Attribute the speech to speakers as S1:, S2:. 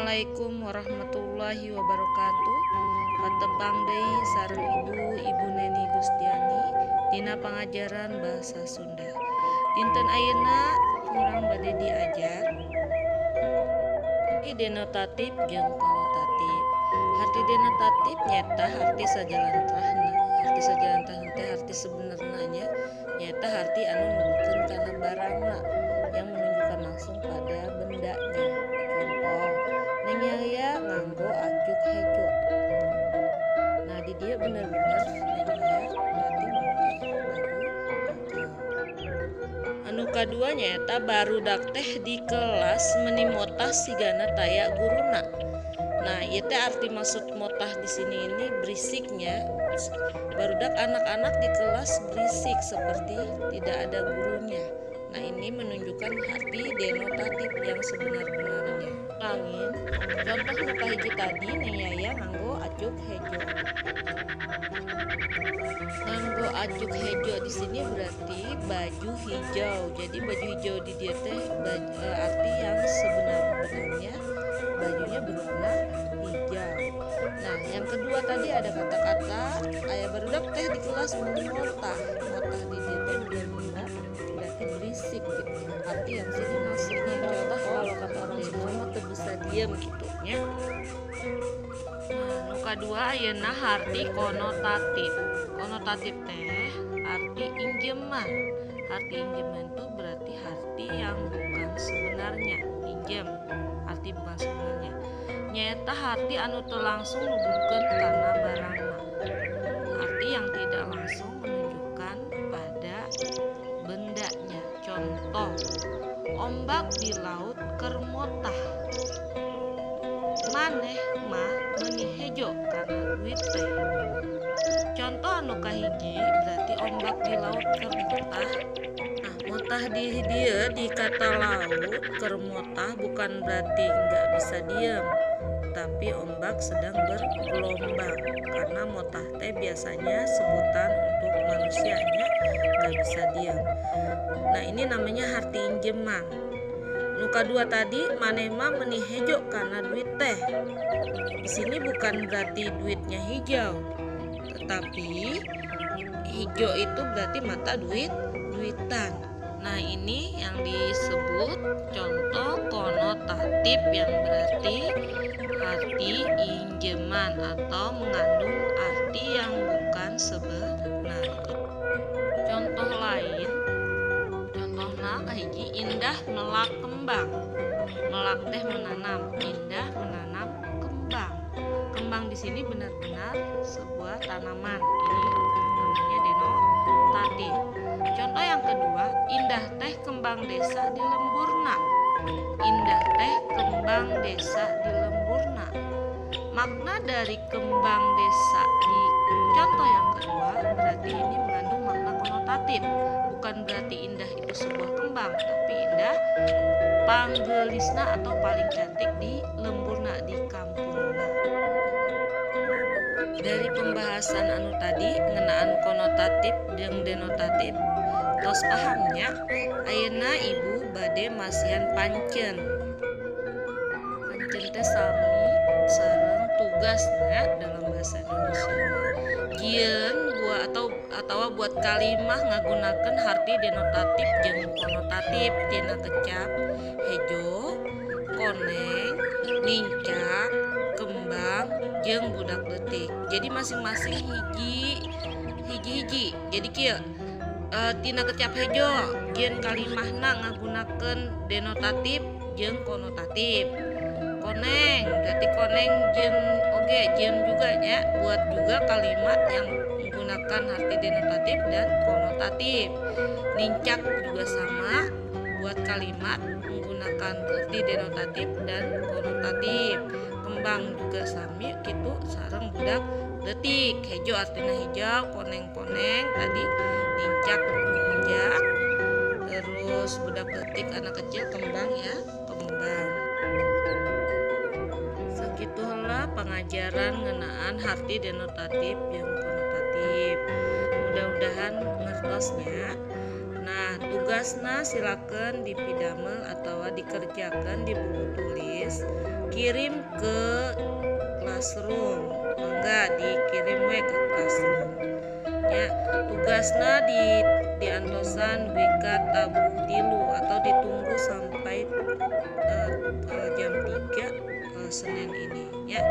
S1: Assalamualaikum warahmatullahi wabarakatuh. Patepang deui sareng Ibu Neni Gustiani dina pangajaran bahasa Sunda. Dinten ayeuna urang bade diajar denotatif jeung konotatif. Harti denotatif nyata harti sajalantrahna. Harti sajalantrahna teh harti sebenarnya nyata harti anu nuduhkeun kana barangna yang menunjukkan langsung pada bendanya. Contoh, nengaya nganggo ajuk hejo. Nah di dia benar-benar nengaya berarti memakai baju hejo. Anu kadua nyata barudak teh di kelas meni motah sigana taya guruna. Nah, ieu teh arti maksud motah di sini ini berisiknya. Barudak anak-anak di kelas berisik seperti tidak ada gurunya. Nah, ini menunjukkan arti denotatif yang sebenar-benarnya. Langin, contoh nu kahiji tadi nengaya nganggo ajuk hejo. Nganggo ajuk hejo di sini berarti baju hijau. Jadi baju hijau di dia teh arti yang sebenar-benarnya bajunya berwarna hijau. Nah, yang kedua tadi ada kata-kata aya barudak teh di kelas meni motah. Motah di dia teh benar-benar berarti berisik gitu. Arti yang sini maksudnya contoh kalau kata orang Sunda mah teu bisa diem gitu nya. Nah, nu kadua ayeuna harti konotatif. Konotatif teh arti injeman. Arti injeman itu berarti arti yang bukan sebenarnya. Injem arti bukan sebenarnya. Nyaeta arti anu teu langsung nuduhkeun kana barangna. Arti yang tidak langsung menunjukkan pada bendanya. Contoh, ombak di laut keur motah. Maneh mah meuni hejo kana duit teh. Contoh anu kahiji berarti ombak di laut keur motah. Nah, motah di dia di kata laut keur motah bukan berarti nggak bisa diem, tapi ombak sedang bergelombang. Karena motah teh biasanya sebutan untuk manusianya nggak bisa diem. Nah, ini namanya harti injeman. Nu kadua tadi maneh mah meuni hejo kana duit teh. Di sini bukan berarti duitnya hijau, tetapi hijau itu berarti mata duitan. Nah, ini yang disebut contoh konotatif yang berarti arti injeman atau mengandung arti yang bukan sebenarnya. Contoh lain, contohna kahiji indah melak kembang. Melak teh menanam, indah menanam kembang. Kembang di sini benar-benar sebuah tanaman. Ini namanya denotatif. Contoh yang kedua, indah teh kembang desa di lemburna. Indah teh kembang desa di lemburna. Makna dari kembang desa di contoh yang kedua berarti ini mengandung makna konotatif. Bukan berarti indah itu sebuah kembang, tapi indah panggeulisna atau paling cantik di lemburna, di kampungna. Dari pembahasan anu tadi ngeunaan konotatif jeung denotatif tos pahamnya. Ayeuna Ibu bade masihan pancen. Pancen teh sami sareng tugasna dalam bahasa Indonesia. Jieun atau buat kalimah ngagunakeun harti denotatif jeung konotatif tina kecap hejo, koneng, nincak, kembang, jeung budak leutik. Jadi masing-masing hiji. Jadi kieu tina kecap hejo jeung kalimahna ngagunakeun denotatif jeung konotatif. Koneng berarti koneng jeung juga nya buat juga kalimat yang menggunakan arti denotatif dan konotatif. Nincak juga sama buat kalimat menggunakan arti denotatif dan konotatif. Kembang juga sami gitu sareng budak leutik. Hejo artinya hijau, koneng tadi, nincak ninjak, terus budak leutik anak kecil, kembang ya kembang. Sakitu heula pengajaran ngeunaan harti denotatif jeung konotatif. Mudah-mudahan ngertosnya. Nah, tugasna silakan dipidamel atau dikerjakan di buku tulis, kirim ke classroom, enggak dikirim we ke classroom. Ya, tugasna diantosan wika tabuh tilu atau ditunggu sampai jam 3 Senin ini ya.